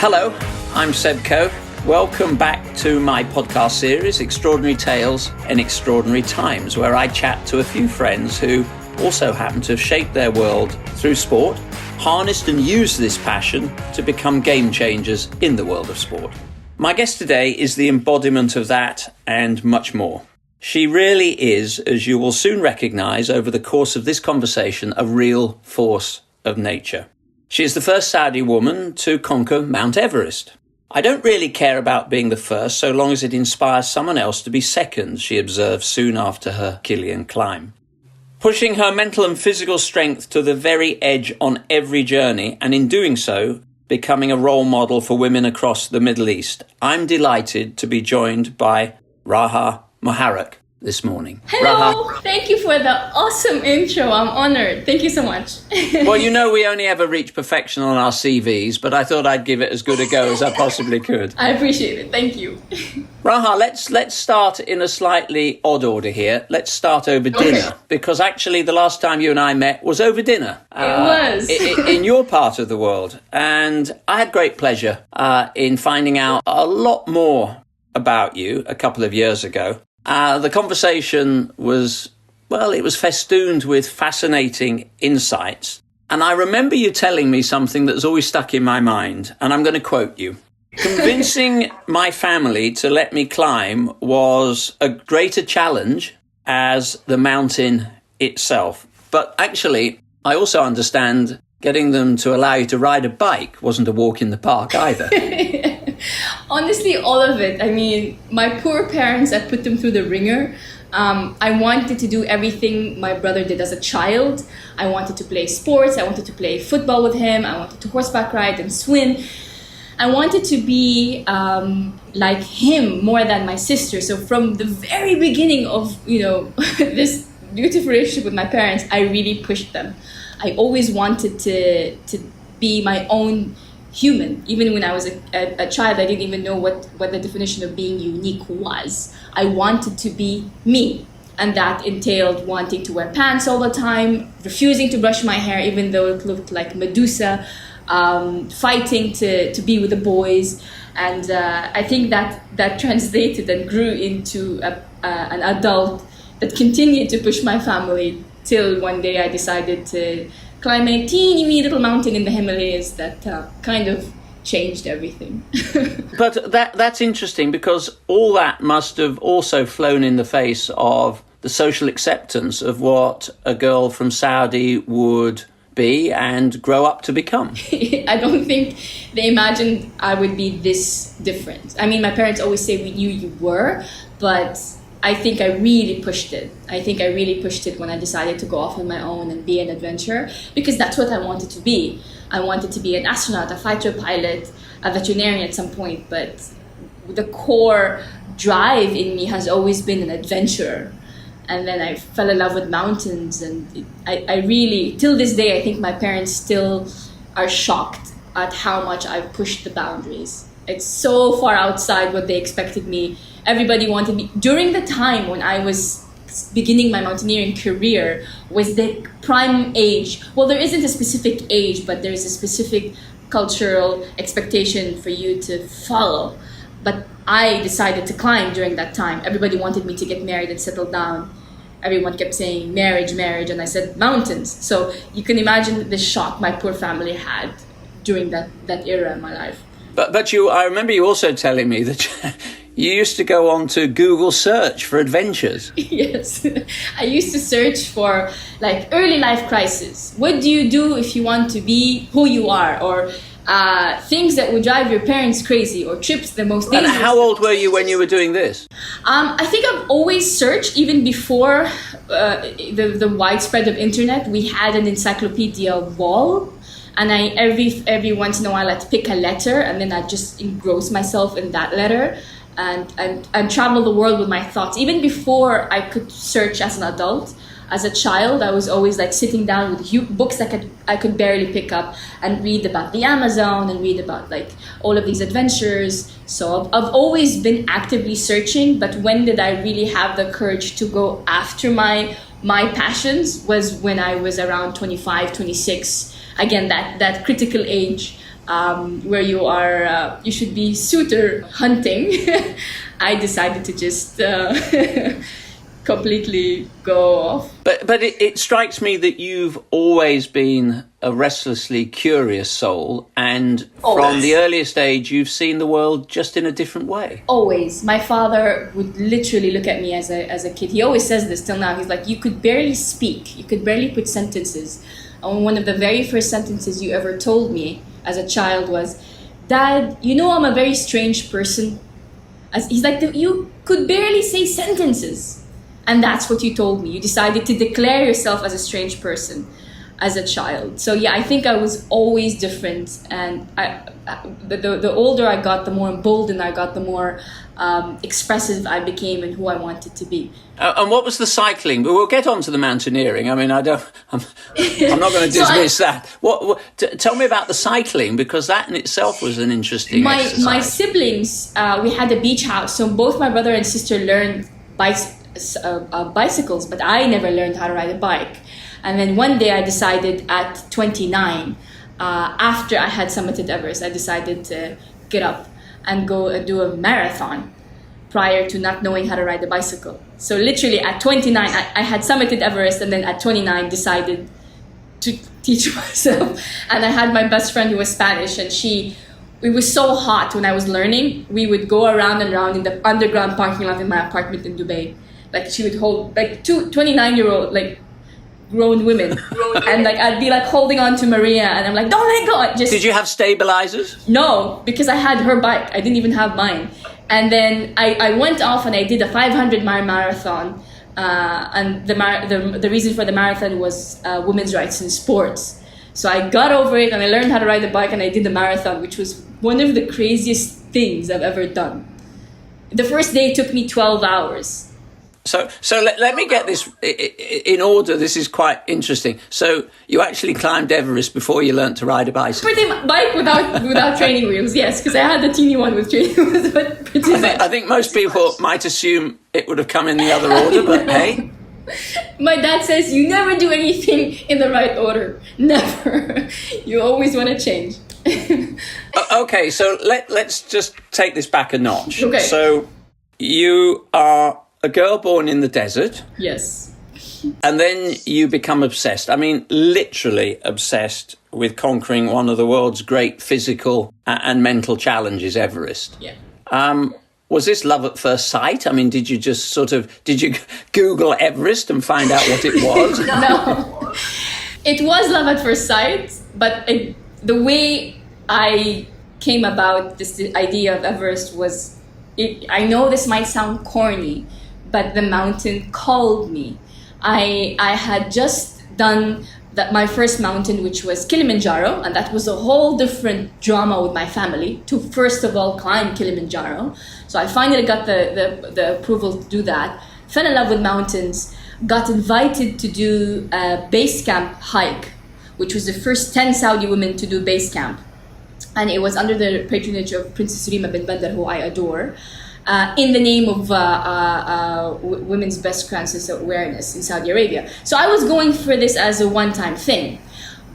Hello, I'm Seb Coe. Welcome back to my podcast series, Extraordinary Tales in Extraordinary Times, where I chat to a few friends who also happen to have shaped their world through sport, harnessed and used this passion to become game changers in the world of sport. My guest today is the embodiment of that and much more. She really is, as you will soon recognise over the course of this conversation, a real force of nature. She is the first Saudi woman to conquer Mount Everest. I don't really care about being the first so long as it inspires someone else to be second, she observed soon after her Kilian climb. Pushing her mental and physical strength to the very edge on every journey, and in doing so, becoming a role model for women across the Middle East, I'm delighted to be joined by Raha Moharrak this morning. Hello! Raha. Thank you for the awesome intro. I'm honored. Thank you so much. Well, you know we only ever reach perfection on our CVs, but I thought I'd give it as good a go as I possibly could. I appreciate it. Thank you. Raha, let's start in a slightly odd order here. Let's start over dinner, because actually the last time you and I met was over dinner. It was. In your part of the world. And I had great pleasure in finding out a lot more about you a couple of years ago. The conversation was, well, it was festooned with fascinating insights. And I remember you telling me something that's always stuck in my mind, and I'm going to quote you. Convincing my family to let me climb was a greater challenge as the mountain itself. But actually, I also understand getting them to allow you to ride a bike wasn't a walk in the park either. Honestly, all of it. I mean, my poor parents, I put them through the ringer. I wanted to do everything my brother did as a child. I wanted to play sports. I wanted to play football with him. I wanted to horseback ride and swim. I wanted to be like him more than my sister. So from the very beginning of, this beautiful relationship with my parents, I really pushed them. I always wanted to be my own human. Even when I was a child, I didn't even know what the definition of being unique was. I wanted to be me. And that entailed wanting to wear pants all the time, refusing to brush my hair even though it looked like Medusa, fighting to be with the boys. And I think that translated and grew into an adult that continued to push my family till one day I decided to climb a teeny wee little mountain in the Himalayas that kind of changed everything. But that's interesting, because all that must have also flown in the face of the social acceptance of what a girl from Saudi would be and grow up to become. I don't think they imagined I would be this different. I mean, my parents always say we knew you were, but I think I really pushed it. I think I really pushed it when I decided to go off on my own and be an adventurer, because that's what I wanted to be. I wanted to be an astronaut, a fighter pilot, a veterinarian at some point, but the core drive in me has always been an adventurer. And then I fell in love with mountains, and I really, till this day, I think my parents still are shocked at how much I've pushed the boundaries. It's so far outside what they expected me. Everybody wanted me. During the time when I was beginning my mountaineering career was the prime age. Well, there isn't a specific age, but there's a specific cultural expectation for you to follow. But I decided to climb during that time. Everybody wanted me to get married and settle down. Everyone kept saying marriage, and I said mountains. So you can imagine the shock my poor family had during that era in my life. But I remember you also telling me that you used to go on to Google search for adventures. Yes, I used to search for like early life crisis. What do you do if you want to be who you are? Or things that would drive your parents crazy, or trips the most dangerous. And how old were you when you were doing this? I think I've always searched, even before the widespread of internet. We had an encyclopedia wall. And I every once in a while I'd pick a letter, and then I'd just engross myself in that letter and travel the world with my thoughts. Even before I could search as an adult, as a child, I was always like sitting down with books that I could barely pick up and read about the Amazon and read about like all of these adventures. So I've always been actively searching, but when did I really have the courage to go after my passions was when I was around 25, 26. Again, that critical age where you should be suitor hunting, I decided to just completely go off. But it strikes me that you've always been a restlessly curious soul, and from the earliest age you've seen the world just in a different way. Always. My father would literally look at me as a kid. He always says this till now. He's like, you could barely speak. You could barely put sentences. And one of the very first sentences you ever told me as a child was, Dad, you know I'm a very strange person. He's like, you could barely say sentences. And that's what you told me. You decided to declare yourself as a strange person as a child. So yeah, I think I was always different. And the older I got, the more emboldened I got, the more expressive I became and who I wanted to be. And what was the cycling? But we'll get on to the mountaineering. I mean, I'm not going to dismiss that. Tell me about the cycling, because that in itself was an interesting exercise. My siblings, we had a beach house. So both my brother and sister learned bicycles, but I never learned how to ride a bike. And then one day I decided at 29, after I had summited Everest, I decided to get up and go do a marathon prior to not knowing how to ride a bicycle. So literally at 29, I had summited Everest, and then at 29 decided to teach myself. And I had my best friend who was Spanish, and it was so hot when I was learning. We would go around and around in the underground parking lot in my apartment in Dubai. Like she would hold like 29-year-old like grown women, and like I'd be like holding on to Maria, and I'm like, don't let go. Did you have stabilizers? No, because I had her bike. I didn't even have mine. And then I went off and I did a 500-mile marathon. And the reason for the marathon was women's rights in sports. So I got over it and I learned how to ride the bike, and I did the marathon, which was one of the craziest things I've ever done. The first day took me 12 hours. So let me get this in order. This is quite interesting. So you actually climbed Everest before you learned to ride a bicycle? Bike without training wheels, yes, because I had the teeny one with training wheels, but pretty much. I think most people might assume it would have come in the other order, but hey. My dad says you never do anything in the right order. Never. You always want to change. Okay, so let's just take this back a notch. Okay. So you are a girl born in the desert. Yes. And then you become obsessed. I mean, literally obsessed with conquering one of the world's great physical and mental challenges, Everest. Yeah. Was this love at first sight? I mean, did you Google Everest and find out what it was? No. It was love at first sight, but the way I came about this idea of Everest was, I know this might sound corny, but the mountain called me. I had just done my first mountain, which was Kilimanjaro, and that was a whole different drama with my family to first of all climb Kilimanjaro. So I finally got the approval to do that. Fell in love with mountains, got invited to do a base camp hike, which was the first 10 Saudi women to do base camp. And it was under the patronage of Princess Rima bin Bandar, who I adore, in the name of women's breast cancer awareness in Saudi Arabia. So I was going for this as a one-time thing.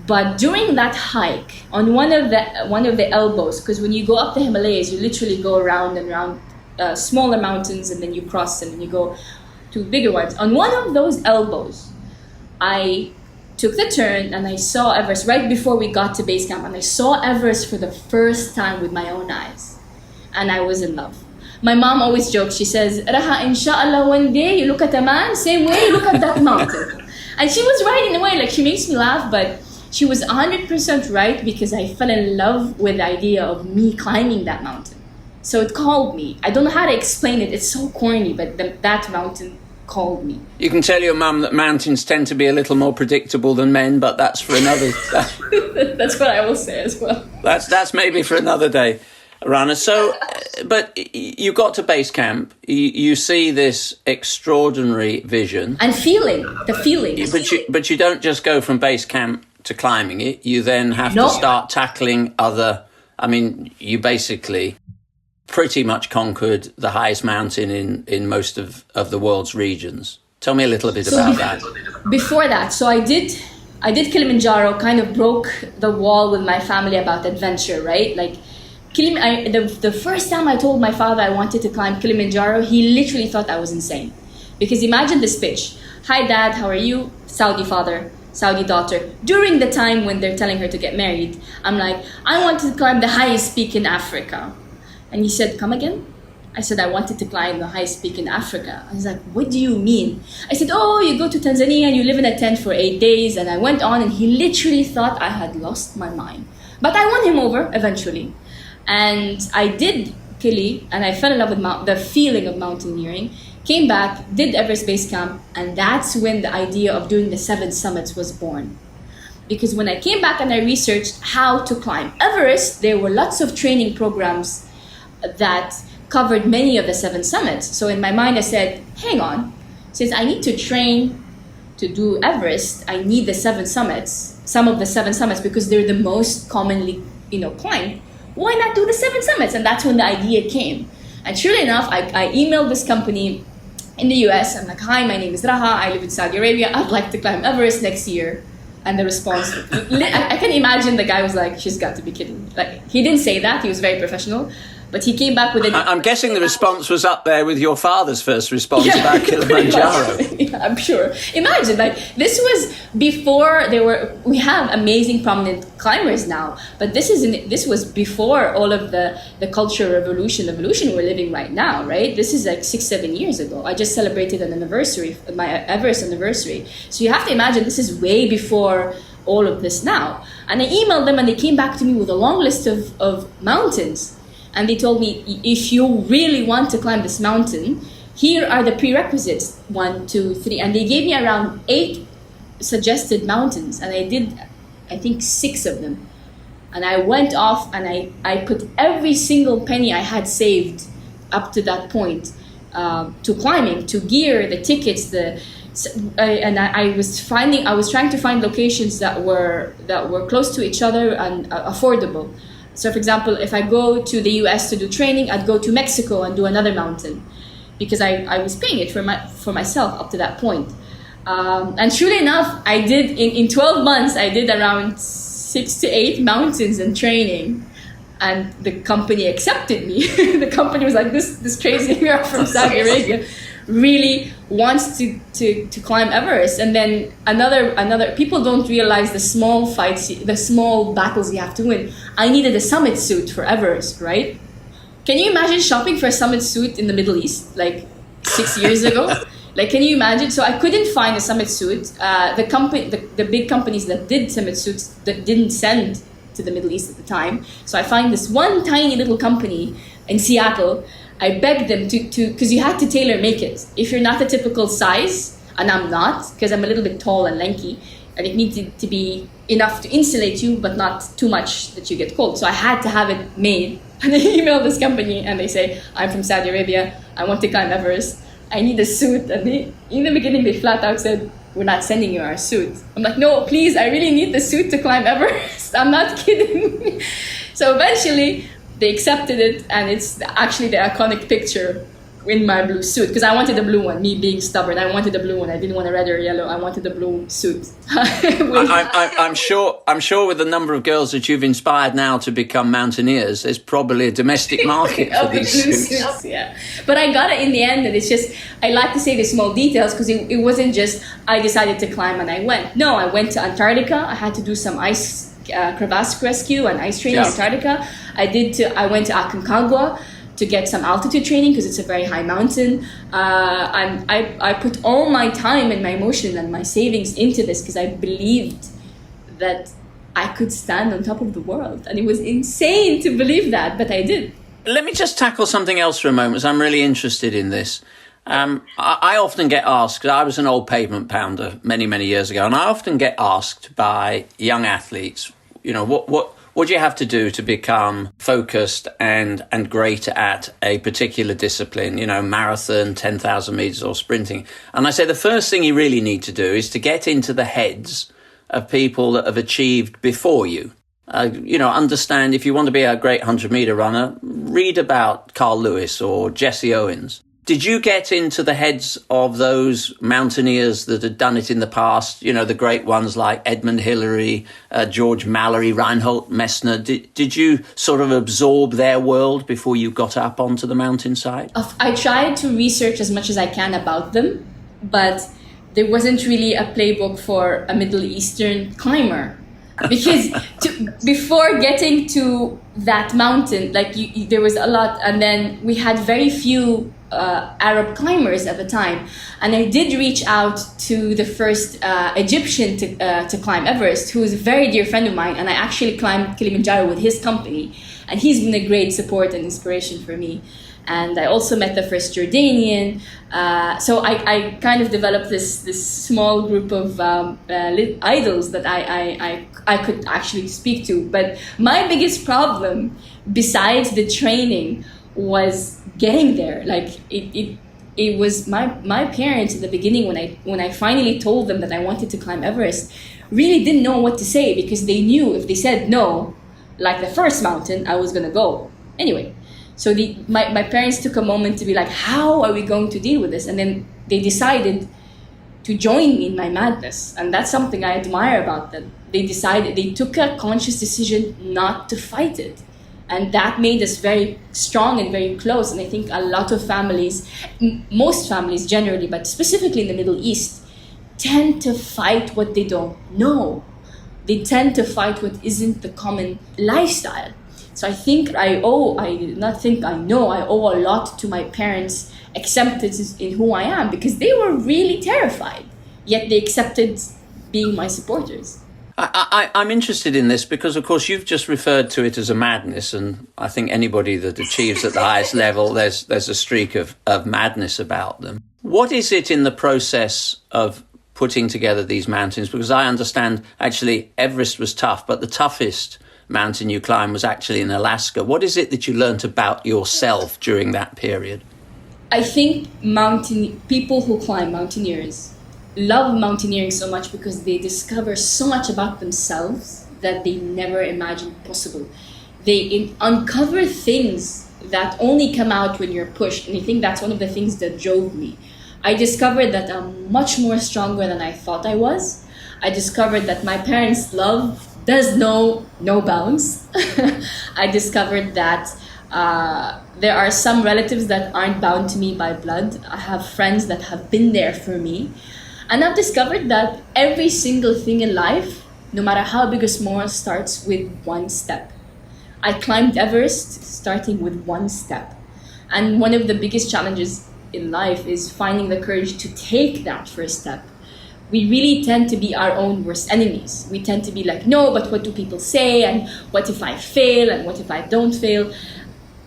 But during that hike, on one of the elbows, because when you go up the Himalayas, you literally go around and around smaller mountains, and then you cross and then you go to bigger ones. On one of those elbows, I took the turn and I saw Everest right before we got to base camp, and I saw Everest for the first time with my own eyes, and I was in love. My mom always jokes, she says, Raha, inshallah, one day you look at a man, same way you look at that mountain. And she was right in a way, like she makes me laugh, but she was 100% right, because I fell in love with the idea of me climbing that mountain. So it called me. I don't know how to explain it, it's so corny, but that mountain called me. You can tell your mum that mountains tend to be a little more predictable than men, but that's for another... That's what I will say as well. That's maybe for another day, Rana. So, but you got to base camp, you see this extraordinary vision. And the feeling. But you don't just go from base camp to climbing it, you then have to start tackling other... I mean, you basically pretty much conquered the highest mountain in most of the world's regions. Tell me a little bit about that. Before that, so I did I did Kilimanjaro, kind of broke the wall with my family about adventure, right? Like, the first time I told my father I wanted to climb Kilimanjaro, he literally thought I was insane. Because imagine this pitch. Hi dad, how are you? Saudi father, Saudi daughter. During the time when they're telling her to get married, I'm like, I wanted to climb the highest peak in Africa. And he said, come again? I said, I wanted to climb the highest peak in Africa. I was like, what do you mean? I said, oh, you go to Tanzania and you live in a tent for 8 days. And I went on, and he literally thought I had lost my mind. But I won him over eventually. And I did Kili, and I fell in love with the feeling of mountaineering. Came back, did Everest Base Camp, and that's when the idea of doing the 7 summits was born. Because when I came back and I researched how to climb Everest, there were lots of training programs that covered many of the 7 summits. So in my mind I said, hang on, since I need to train to do Everest, I need the 7 summits, some of the 7 summits, because they're the most commonly, climbed. Why not do the 7 summits? And that's when the idea came. And surely enough, I emailed this company in the US. I'm like, hi, my name is Raha. I live in Saudi Arabia. I'd like to climb Everest next year. And the response, I can imagine the guy was like, she's got to be kidding. Like, he didn't say that. He was very professional. But he came back with it. I'm guessing the response was up there with your father's first response about Kilimanjaro. Yeah, I'm sure. Imagine, like, this was before we have amazing prominent climbers now, but this was before all of the culture evolution we're living right now, right? This is like 6-7 years ago. I just celebrated an anniversary, my Everest anniversary. So you have to imagine this is way before all of this now. And I emailed them and they came back to me with a long list of mountains. And they told me, if you really want to climb this mountain, here are the prerequisites, 1, 2, 3. And they gave me around 8 suggested mountains. And I did, I think, 6 of them. And I went off and I put every single penny I had saved up to that point to climbing, to gear, the tickets, and I was trying to find locations that were close to each other and affordable. So, for example, if I go to the US to do training, I'd go to Mexico and do another mountain because I was paying it for myself up to that point. And truly enough, I did, in 12 months, I did around 6 to 8 mountains in training. And the company accepted me. The company was like, this crazy girl from Saudi Arabia really wants to climb Everest. And then another people don't realize the small fights, the small battles you have to win. I needed a summit suit for Everest, right? Can you imagine shopping for a summit suit in the Middle East like 6 years ago? Like, can you imagine? So I couldn't find a summit suit. The big companies that did summit suits that didn't send to the Middle East at the time. So I find this one tiny little company in Seattle. I begged them to because you had to tailor make it. If you're not the typical size, and I'm not, because I'm a little bit tall and lanky, and it needed to be enough to insulate you, but not too much that you get cold. So I had to have it made. And I emailed this company, and they say, I'm from Saudi Arabia. I want to climb Everest. I need a suit. And in the beginning, they flat out said, we're not sending you our suit. I'm like, no, please, I really need the suit to climb Everest. I'm not kidding. So eventually, they accepted it, and it's actually the iconic picture in my blue suit, because I wanted the blue one, me being stubborn. I wanted the blue one. I didn't want a red or yellow. I wanted the blue suit. I'm sure with the number of girls that you've inspired now to become mountaineers, there's probably a domestic market for these suits. Yeah. But I got it in the end, and it's just, I like to say the small details, because it wasn't just, I decided to climb and I went. No, I went to Antarctica. I had to do some ice crevasse rescue and ice training in Antarctica. I went to Aconcagua to get some altitude training because it's a very high mountain. And I put all my time and my emotion and my savings into this because I believed that I could stand on top of the world. And it was insane to believe that, but I did. Let me just tackle something else for a moment. I'm really interested in this. I often get asked, I was an old pavement pounder many, many years ago, and I often get asked by young athletes, what do you have to do to become focused and great at a particular discipline, marathon, 10,000 meters or sprinting? And I say the first thing you really need to do is to get into the heads of people that have achieved before you. Understand, if you want to be a great 100-meter runner, read about Carl Lewis or Jesse Owens. Did you get into the heads of those mountaineers that had done it in the past? You know, the great ones like Edmund Hillary, George Mallory, Reinhold Messner. Did you sort of absorb their world before you got up onto the mountainside? I tried to research as much as I can about them, but there wasn't really a playbook for a Middle Eastern climber. Because before getting to that mountain, like there was a lot, and then we had very few Arab climbers at the time. And I did reach out to the first Egyptian to climb Everest, who is a very dear friend of mine, and I actually climbed Kilimanjaro with his company, and he's been a great support and inspiration for me. And I also met the first Jordanian. So I kind of developed this small group of idols that I could actually speak to. But my biggest problem, besides the training, was getting there. Like it was my parents at the beginning when I finally told them that I wanted to climb Everest, really didn't know what to say, because they knew if they said no, like the first mountain, I was gonna go anyway. So my parents took a moment to be like, how are we going to deal with this? And then they decided to join me in my madness. And that's something I admire about them. They took a conscious decision not to fight it. And that made us very strong and very close. And I think a lot of families, most families generally, but specifically in the Middle East, tend to fight what they don't know. They tend to fight what isn't the common lifestyle. So I think I owe a lot to my parents' acceptance in who I am, because they were really terrified, yet they accepted being my supporters. I'm interested in this because, of course, you've just referred to it as a madness, and I think anybody that achieves at the highest level, there's a streak of madness about them. What is it in the process of putting together these mountains? Because I understand, actually, Everest was tough, but the toughest mountain you climbed was actually in Alaska. What is it that you learnt about yourself during that period? I think people who climb, mountaineers, love mountaineering so much because they discover so much about themselves that they never imagined possible. They uncover things that only come out when you're pushed, and I think that's one of the things that drove me. I discovered that I'm much more stronger than I thought I was. I discovered that my parents' love does no bounds. I discovered that there are some relatives that aren't bound to me by blood. I have friends that have been there for me. And I've discovered that every single thing in life, no matter how big or small, starts with one step. I climbed Everest starting with one step. And one of the biggest challenges in life is finding the courage to take that first step. We really tend to be our own worst enemies. We tend to be like, no, but what do people say? And what if I fail? And what if I don't fail?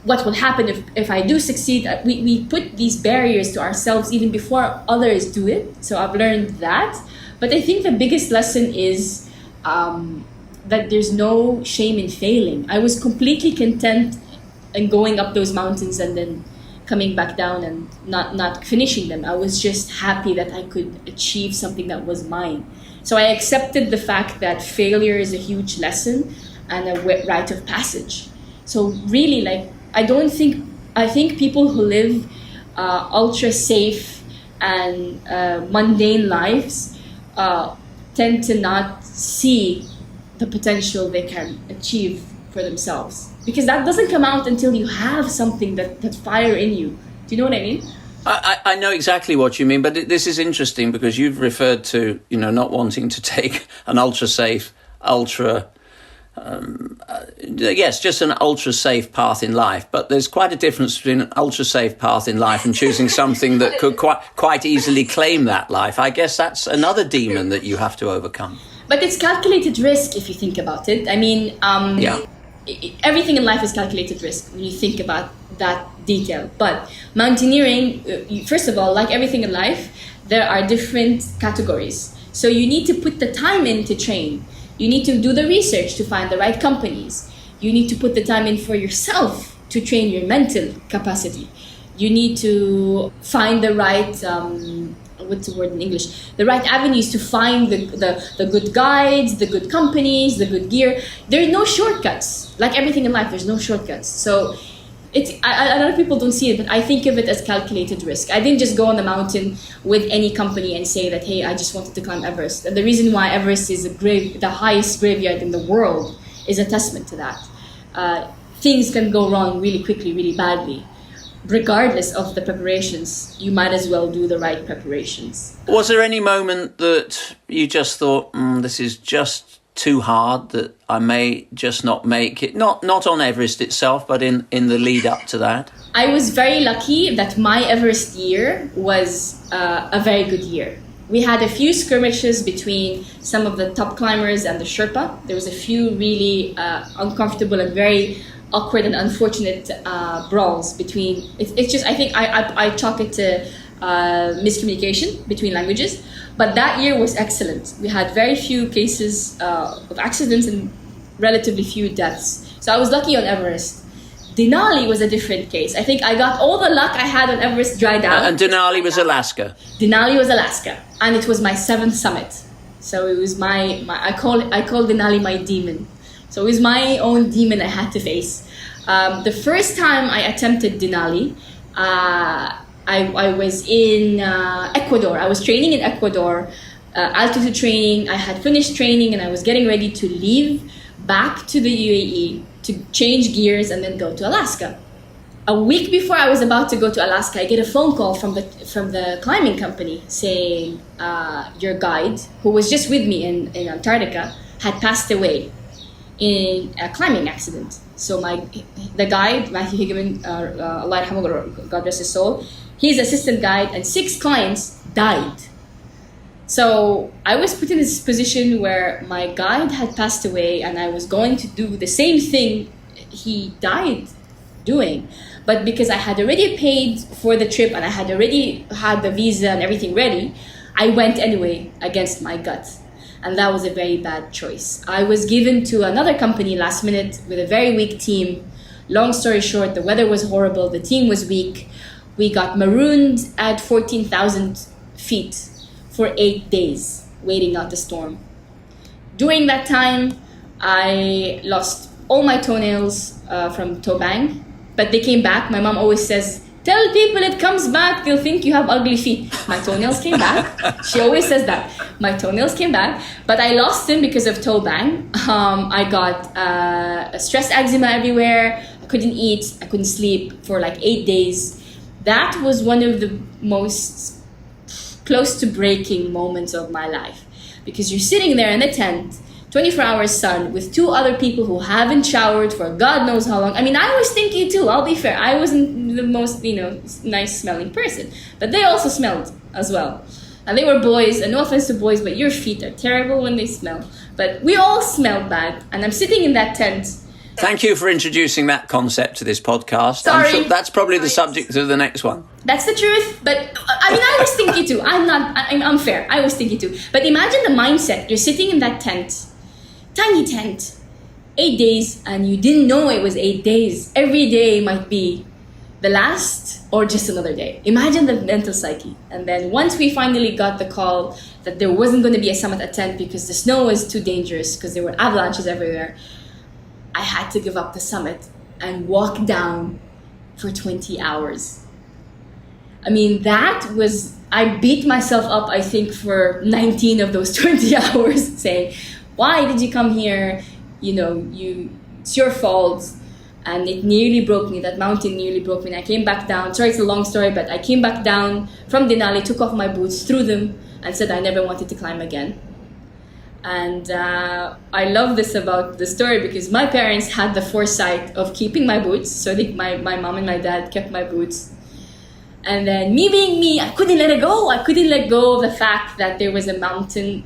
What will happen if I do succeed? We put these barriers to ourselves even before others do it. So I've learned that. But I think the biggest lesson is that there's no shame in failing. I was completely content in going up those mountains and then coming back down and not finishing them. I was just happy that I could achieve something that was mine. So I accepted the fact that failure is a huge lesson and a rite of passage. So really, I think people who live ultra safe and mundane lives tend to not see the potential they can achieve for themselves, because that doesn't come out until you have something that fire in you. Do you know what I mean? I know exactly what you mean, but this is interesting because you've referred to, not wanting to take an just an ultra safe path in life. But there's quite a difference between an ultra safe path in life and choosing something that could quite easily claim that life. I guess that's another demon that you have to overcome. But it's calculated risk if you think about it. I mean, everything in life is calculated risk when you think about that detail. But mountaineering, first of all, like everything in life, there are different categories. So you need to put the time in to train. You need to do the research to find the right companies. You need to put the time in for yourself to train your mental capacity. You need to find the right, what's the word in English? The right avenues to find the good guides, the good companies, the good gear. There are no shortcuts. Like everything in life, there's no shortcuts. So A lot of people don't see it, but I think of it as calculated risk. I didn't just go on the mountain with any company and say that, hey, I just wanted to climb Everest. And the reason why Everest is the highest graveyard in the world is a testament to that. Things can go wrong really quickly, really badly. Regardless of the preparations, you might as well do the right preparations. Was there any moment that you just thought, this is just too hard, that I may just not make it? Not on Everest itself, but in the lead up to that? I was very lucky that my Everest year was a very good year. We had a few skirmishes between some of the top climbers and the Sherpa. There was a few really uncomfortable and very awkward and unfortunate brawls between. It's just, I think I chalk it to miscommunication between languages. But that year was excellent. We had very few cases of accidents and relatively few deaths. So I was lucky on Everest. Denali was a different case. I think I got all the luck I had on Everest dried out. And Denali was Alaska. Denali was Alaska, and it was my 7th summit. So it was my I call Denali my demon. So it was my own demon I had to face. The first time I attempted Denali, I was in Ecuador. I was training in Ecuador, altitude training. I had finished training and I was getting ready to leave back to the UAE to change gears and then go to Alaska. A week before I was about to go to Alaska, I get a phone call from the climbing company saying your guide, who was just with me in Antarctica, had passed away in a climbing accident. So the guide, Matthew Higeman, Allah yarhamu, God rest his soul, his assistant guide and 6 clients died. So I was put in this position where my guide had passed away and I was going to do the same thing he died doing. But because I had already paid for the trip and I had already had the visa and everything ready, I went anyway against my gut. And that was a very bad choice. I was given to another company last minute with a very weak team. Long story short, the weather was horrible, the team was weak. We got marooned at 14,000 feet for 8 days, waiting out the storm. During that time, I lost all my toenails from toe bang, but they came back. My mom always says, tell people it comes back, they'll think you have ugly feet. My toenails came back. She always says that. My toenails came back, but I lost them because of toe bang. I got a stress eczema everywhere. I couldn't eat, I couldn't sleep for like 8 days. That was one of the most close to breaking moments of my life, because you're sitting there in a tent, 24 hours sun, with 2 other people who haven't showered for God knows how long. I mean, I was stinky too, I'll be fair. I wasn't the most, nice smelling person, but they also smelled as well. And they were boys, and no offense to boys, but your feet are terrible when they smell. But we all smelled bad, and I'm sitting in that tent. Thank you for introducing that concept to this podcast. Sorry. I'm sure that's probably the subject of the next one. That's the truth, but I mean, I was stinky too. I'm unfair. I was stinky too. But imagine the mindset. You're sitting in that tent, tiny tent, 8 days, and you didn't know it was 8 days. Every day might be the last or just another day. Imagine the mental psyche. And then once we finally got the call that there wasn't going to be a summit at 10 because the snow was too dangerous, because there were avalanches everywhere, I had to give up the summit and walk down for 20 hours. I mean, I beat myself up, I think, for 19 of those 20 hours, saying, why did you come here? It's your fault. And it nearly broke me. That mountain nearly broke me. And I came back down. Sorry, it's a long story, but I came back down from Denali, took off my boots, threw them, and said I never wanted to climb again. And I love this about the story because my parents had the foresight of keeping my boots. So my mom and my dad kept my boots. And then me being me, I couldn't let it go. I couldn't let go of the fact that there was a mountain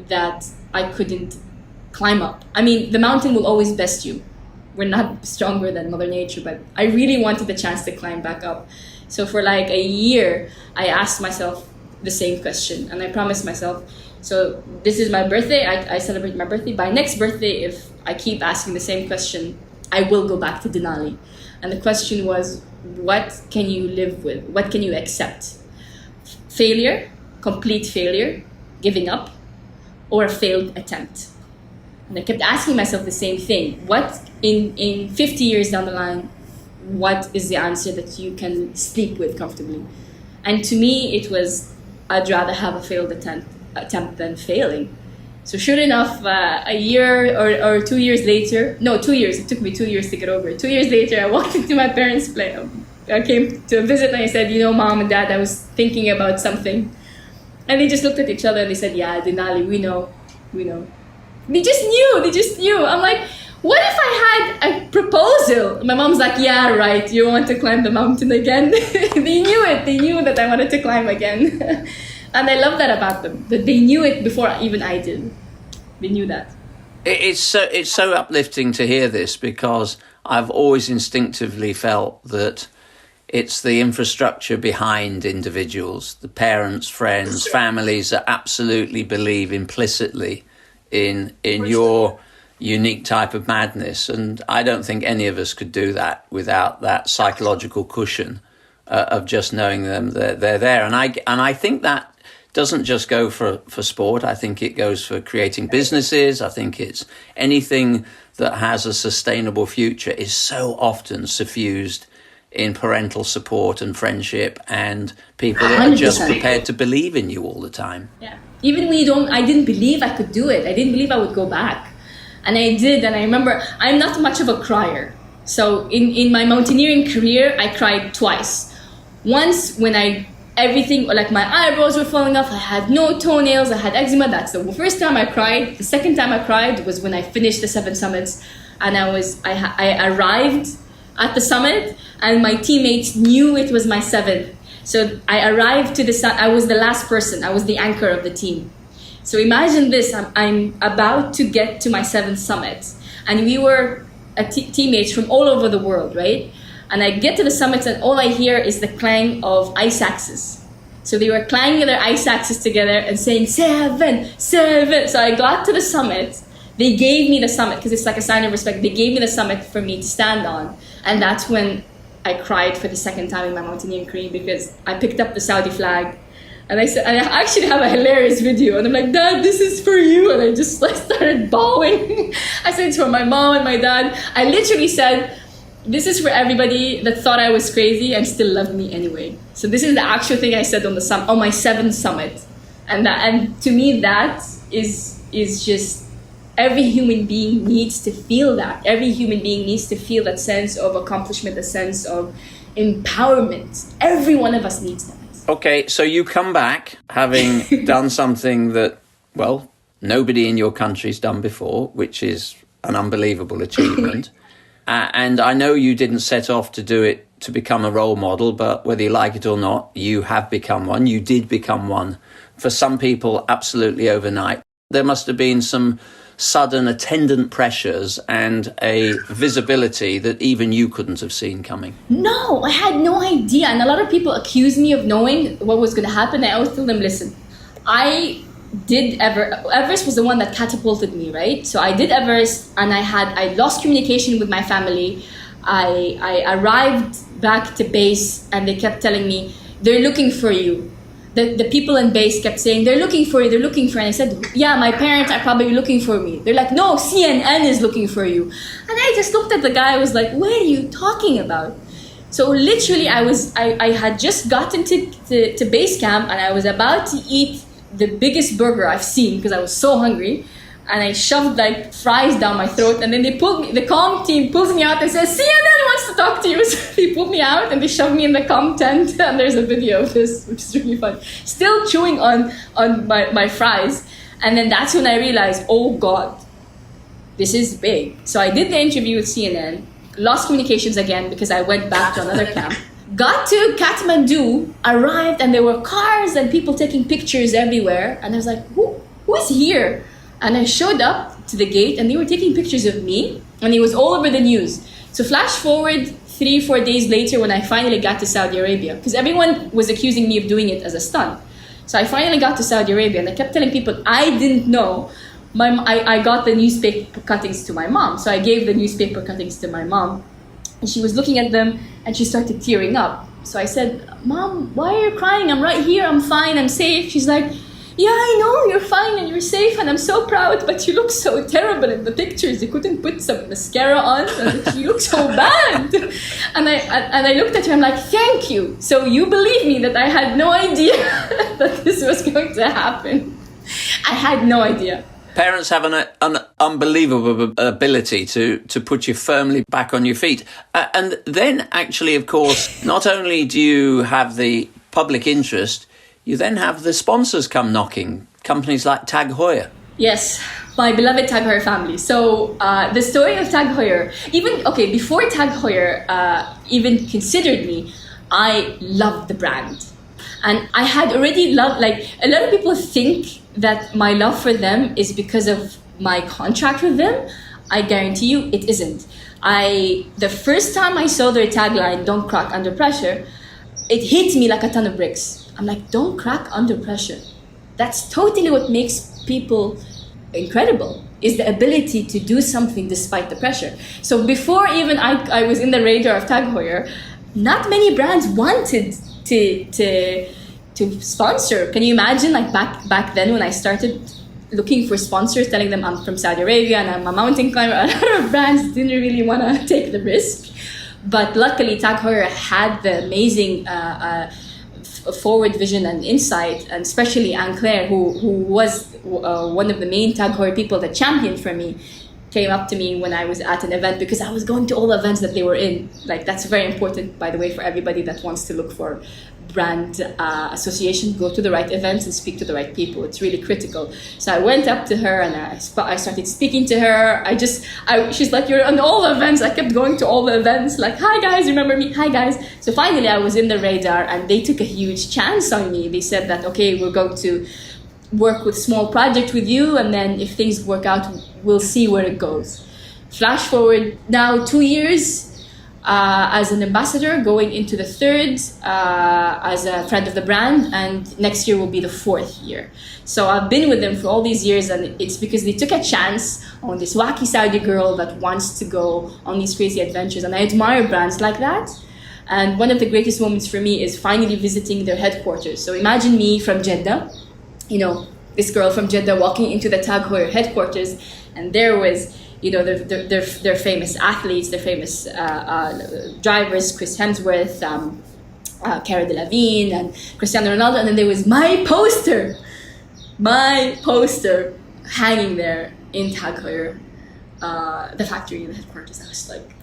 that I couldn't climb up. I mean, the mountain will always best you. We're not stronger than Mother Nature, but I really wanted the chance to climb back up. So for like a year, I asked myself the same question. And I promised myself, so this is my birthday, I celebrate my birthday. By next birthday, if I keep asking the same question, I will go back to Denali. And the question was, what can you live with? What can you accept? Failure, complete failure, giving up, or a failed attempt? And I kept asking myself the same thing. What in 50 years down the line, what is the answer that you can sleep with comfortably. And to me, it was, I'd rather have a failed attempt than failing. So sure enough, a year or 2 years later, no, 2 years, it took me 2 years to get over it. 2 years later, I walked into my parents' place. I came to visit and I said, Mom and Dad, I was thinking about something. And they just looked at each other and they said, yeah, Denali, we know. They just knew. I'm like, what if I had a proposal? My mom's like, yeah, right, you want to climb the mountain again? They knew it. They knew that I wanted to climb again. And I love that about them, that they knew it before even I did. They knew that. It's so uplifting to hear this, because I've always instinctively felt that it's the infrastructure behind individuals, the parents, friends, families that absolutely believe implicitly in your unique type of madness. And I don't think any of us could do that without that psychological cushion of just knowing them, they're there. And I think that doesn't just go for sport. I think it goes for creating businesses. I think it's anything that has a sustainable future is so often suffused in parental support and friendship and people that are just 100%. prepared to believe in you all the time. Yeah. Even when I didn't believe I could do it. I didn't believe I would go back. And I did. And I remember, I'm not much of a crier. So in my mountaineering career, I cried twice. Once when everything, like my eyebrows were falling off, I had no toenails, I had eczema. That's the first time I cried. The second time I cried was when I finished the 7 summits. And I arrived at the summit and my teammates knew it was my 7th. So I arrived to I was the last person. I was the anchor of the team. So imagine this, I'm about to get to my 7th summit. And we were teammates from all over the world, right? And I get to the summit and all I hear is the clang of ice axes. So they were clanging their ice axes together and saying, 7, 7. So I got to the summit. They gave me the summit because it's like a sign of respect. They gave me the summit for me to stand on. And that's when I cried for the second time in my mountaineering career, because I picked up the Saudi flag. And I actually have a hilarious video. And I'm like, Dad, this is for you. And I just started bawling. I said it's for my mom and my dad. I literally said, this is for everybody that thought I was crazy and still loved me anyway. So this is the actual thing I said on my 7th summit. And to me, that is just, every human being needs to feel that. Every human being needs to feel that sense of accomplishment, a sense of empowerment. Every one of us needs that. Okay, so you come back having done something that, well, nobody in your country's done before, which is an unbelievable achievement. And I know you didn't set off to do it to become a role model, but whether you like it or not, you have become one. You did become one. For some people, absolutely overnight. There must have been some sudden attendant pressures and a visibility that even you couldn't have seen coming. No, I had no idea. And a lot of people accuse me of knowing what was going to happen. I always tell them, listen, I did Everest was the one that catapulted me, right? So I did Everest and I lost communication with my family. I arrived back to base and they kept telling me, they're looking for you. The people in base kept saying, they're looking for you, they're looking for you. And I said, yeah, my parents are probably looking for me. They're like, no, CNN is looking for you. And I just looked at the guy, I was like, what are you talking about? So literally I had just gotten to base camp and I was about to eat the biggest burger I've seen because I was so hungry. And I shoved like fries down my throat, and then the comm team pulls me out and says, CNN wants to talk to you. So they pulled me out and they shoved me in the comm tent, and there's a video of this, which is really fun. Still chewing on my fries. And then that's when I realized, oh God, this is big. So I did the interview with CNN, lost communications again because I went back to another camp. Got to Kathmandu, arrived, and there were cars and people taking pictures everywhere. And I was like, who is here? And I showed up to the gate and they were taking pictures of me and it was all over the news. So flash forward 3-4 days later when I finally got to Saudi Arabia, because everyone was accusing me of doing it as a stunt. So I finally got to Saudi Arabia and I kept telling people I didn't know. I got the newspaper cuttings to my mom. So I gave the newspaper cuttings to my mom and she was looking at them and she started tearing up. So I said, Mom, why are you crying? I'm right here, I'm fine, I'm safe. She's like, yeah, I know, you're fine and you're safe and I'm so proud, but you look so terrible in the pictures. You couldn't put some mascara on and you look so bad. And I looked at her, I'm like, thank you. So you believe me that I had no idea that this was going to happen. I had no idea. Parents have an unbelievable ability to put you firmly back on your feet. And then actually, of course, not only do you have the public interest, you then have the sponsors come knocking, companies like Tag Heuer. Yes, my beloved Tag Heuer family. So the story of Tag Heuer, before Tag Heuer even considered me, I loved the brand. And I had already loved, like, a lot of people think that my love for them is because of my contract with them. I guarantee you it isn't. The first time I saw their tagline, "Don't crack under pressure," it hit me like a ton of bricks. I'm like, don't crack under pressure. That's totally what makes people incredible, is the ability to do something despite the pressure. So before even I was in the radar of Tag Heuer, not many brands wanted to sponsor. Can you imagine, like back then when I started looking for sponsors, telling them I'm from Saudi Arabia and I'm a mountain climber, a lot of brands didn't really want to take the risk. But luckily Tag Heuer had the amazing forward vision and insight, and especially Anne-Claire, who was one of the main Tag Heuer people that championed for me, came up to me when I was at an event, because I was going to all the events that they were in. Like, that's very important, by the way, for everybody that wants to look for brand association. Go to the right events and speak to the right people. It's really critical. So I went up to her and I started speaking to her. She's like, you're on all the events. I kept going to all the events, like, hi guys, remember me? Hi guys. So finally I was in the radar and they took a huge chance on me. They said that, okay, we're going to work with small project with you, and then if things work out, we'll see where it goes. Flash forward now 2 years as an ambassador, going into the third as a friend of the brand, and next year will be the 4th year. So I've been with them for all these years, and it's because they took a chance on this wacky Saudi girl that wants to go on these crazy adventures, and I admire brands like that. And one of the greatest moments for me is finally visiting their headquarters. So imagine me from Jeddah, this girl from Jeddah walking into the Tag Heuer headquarters, and there was, their famous athletes, their famous drivers, Chris Hemsworth, Cara Delevingne, and Cristiano Ronaldo, and then there was my poster hanging there in Tag Heuer, the factory in the headquarters. I was like,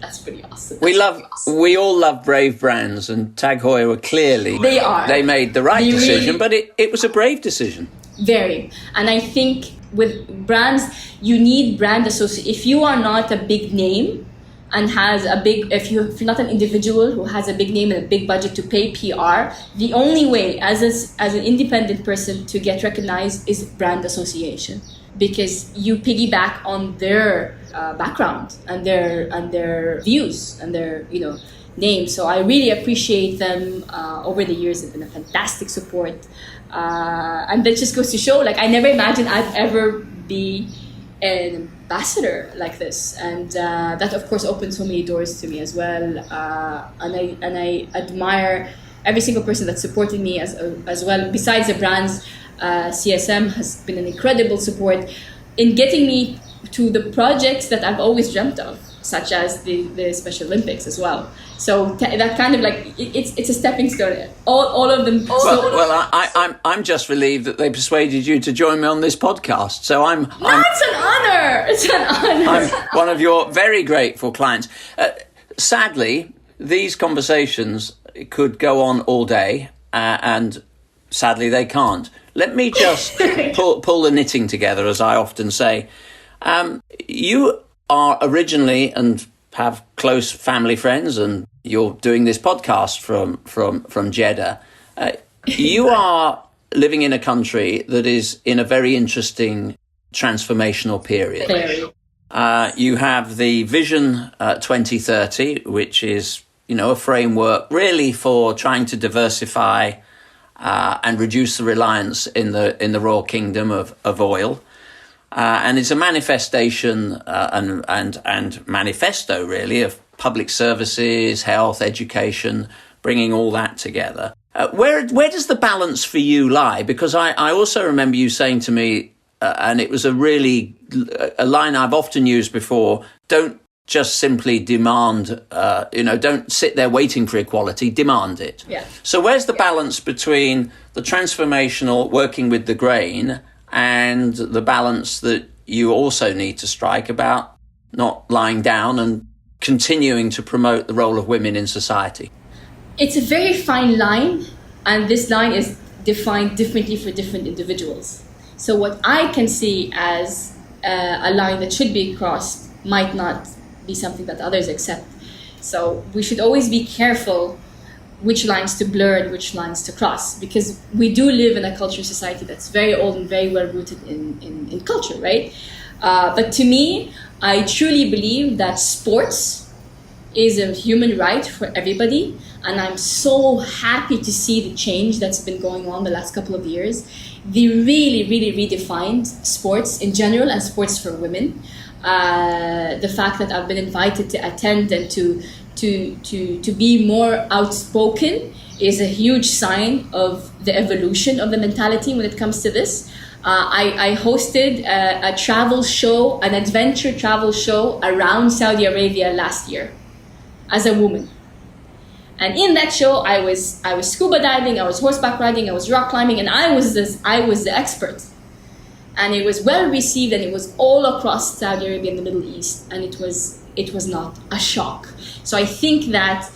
that's pretty awesome. We all love brave brands, and Tag Heuer were clearly, they made the right decision, but it was a brave decision. Very. And I think with brands, you need brand association. If you are not a big name and if you're not an individual who has a big name and a big budget to pay PR, the only way as an independent person to get recognized is brand association, because you piggyback on their background and their views and their name. So I really appreciate them over the years. They've been a fantastic support, and that just goes to show, like, I never imagined I'd ever be an ambassador like this, and that of course opened so many doors to me as well. And I admire every single person that supported me as well. Besides the brands, CSM has been an incredible support in getting me to the projects that I've always dreamt of, such as the Special Olympics as well. So that kind of like, it's a stepping stone. All of them. I'm just relieved that they persuaded you to join me on this podcast. So it's an honor. It's an honor. I'm one of your very grateful clients. Sadly, these conversations could go on all day, and sadly they can't. Let me just pull the knitting together, as I often say. You are originally and have close family friends, and you're doing this podcast from Jeddah. You are living in a country that is in a very interesting transformational period. You have the Vision 2030, which is, a framework really for trying to diversify and reduce the reliance in the Royal Kingdom of oil. And it's a manifestation and manifesto, really, of public services, health, education, bringing all that together. Where does the balance for you lie? Because I also remember you saying to me, and it was a line I've often used before, don't just simply demand, don't sit there waiting for equality, demand it. Yeah. So where's the balance between the transformational working with the grain and the balance that you also need to strike about not lying down and continuing to promote the role of women in society? It's a very fine line, and this line is defined differently for different individuals. So what I can see as a line that should be crossed might not be something that others accept. So we should always be careful which lines to blur and which lines to cross, because we do live in a culture society that's very old and very well rooted in culture, right? But to me, I truly believe that sports is a human right for everybody, and I'm so happy to see the change that's been going on the last couple of years. They really, really redefined sports in general and sports for women. The fact that I've been invited to attend and to be more outspoken is a huge sign of the evolution of the mentality when it comes to this. I hosted a travel show, an adventure travel show around Saudi Arabia last year as a woman. And in that show, I was scuba diving, I was horseback riding, I was rock climbing, and I was the expert. And it was well received, and it was all across Saudi Arabia and the Middle East, and it was not a shock. So I think that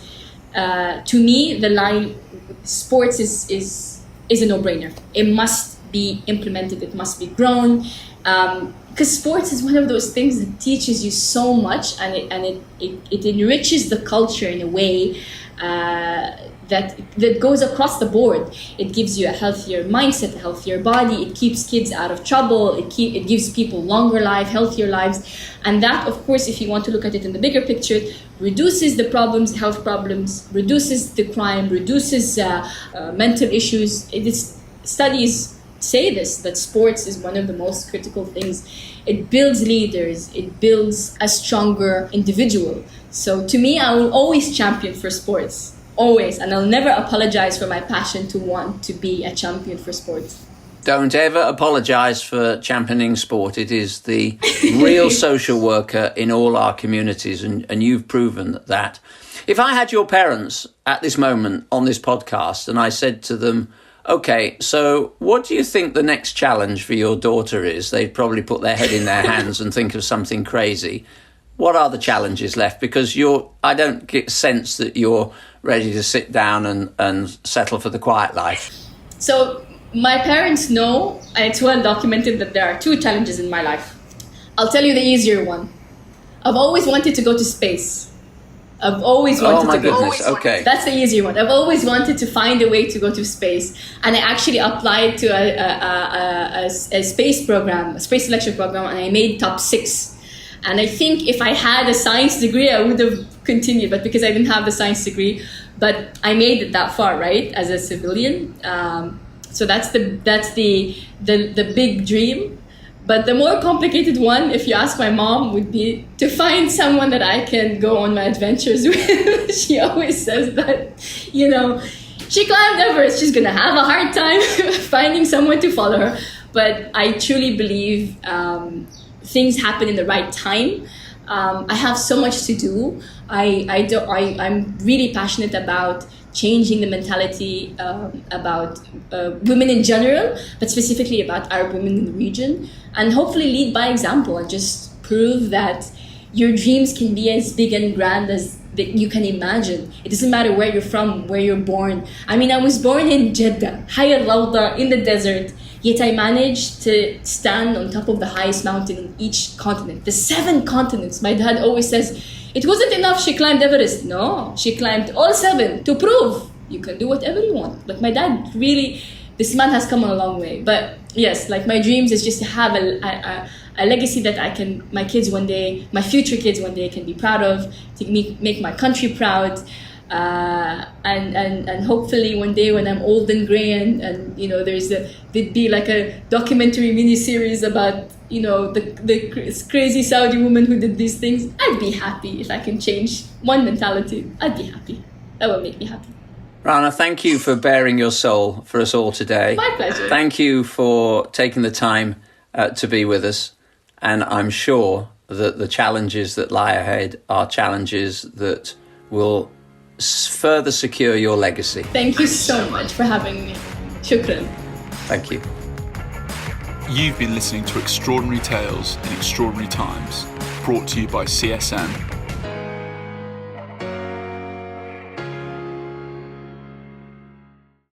to me, the line sports is a no-brainer. It must be implemented, it must be grown, because sports is one of those things that teaches you so much, and it enriches the culture in a way that goes across the board. It gives you a healthier mindset, a healthier body. It keeps kids out of trouble. It gives people longer life, healthier lives. And that, of course, if you want to look at it in the bigger picture, reduces the problems, health problems, reduces the crime, reduces mental issues. Studies say this, that sports is one of the most critical things. It builds leaders. It builds a stronger individual. So to me, I will always champion for sports. Always. And I'll never apologize for my passion to want to be a champion for sports. Don't ever apologise for championing sport. It is the real social worker in all our communities, and you've proven that. If I had your parents at this moment on this podcast and I said to them, okay, so what do you think the next challenge for your daughter is? They'd probably put their head in their hands and think of something crazy. What are the challenges left? Because I don't get sense that you're ready to sit down and settle for the quiet life. So my parents know, and it's well documented, that there are two challenges in my life. I'll tell you the easier one. I've always wanted to go to space. I've always wanted to go. Oh my goodness, okay. That's the easier one. I've always wanted to find a way to go to space. And I actually applied to a space program, a space selection program, and I made top 6. And I think if I had a science degree, I would have continued, but because I didn't have the science degree, but I made it that far, right, as a civilian. So that's the big dream. But the more complicated one, if you ask my mom, would be to find someone that I can go on my adventures with. She always says that, she climbed Everest. She's going to have a hard time finding someone to follow her. But I truly believe things happen in the right time. I have so much to do. I'm really passionate about changing the mentality about women in general, but specifically about Arab women in the region, and hopefully lead by example and just prove that your dreams can be as big and grand as that you can imagine. It doesn't matter where you're from, where you're born. I mean, I was born in Jeddah, Hayy al-Rawda, in the desert, yet I managed to stand on top of the highest mountain in each continent, the 7 continents. My dad always says, it wasn't enough she climbed Everest. No, she climbed all 7 to prove you can do whatever you want. But my dad really, this man has come a long way. But yes, like my dreams is just to have a legacy that my kids one day, my future kids one day can be proud of, to make my country proud. And hopefully one day when I'm old and gray and there'd be like a documentary mini-series about the crazy Saudi woman who did these things. I'd be happy if I can change one mentality. I'd be happy. That would make me happy. Rana, thank you for baring your soul for us all today. My pleasure. Thank you for taking the time to be with us. And I'm sure that the challenges that lie ahead are challenges that will further secure your legacy. Thank you so much for having me. Shukran. Thank you. You've been listening to Extraordinary Tales in Extraordinary Times, brought to you by CSN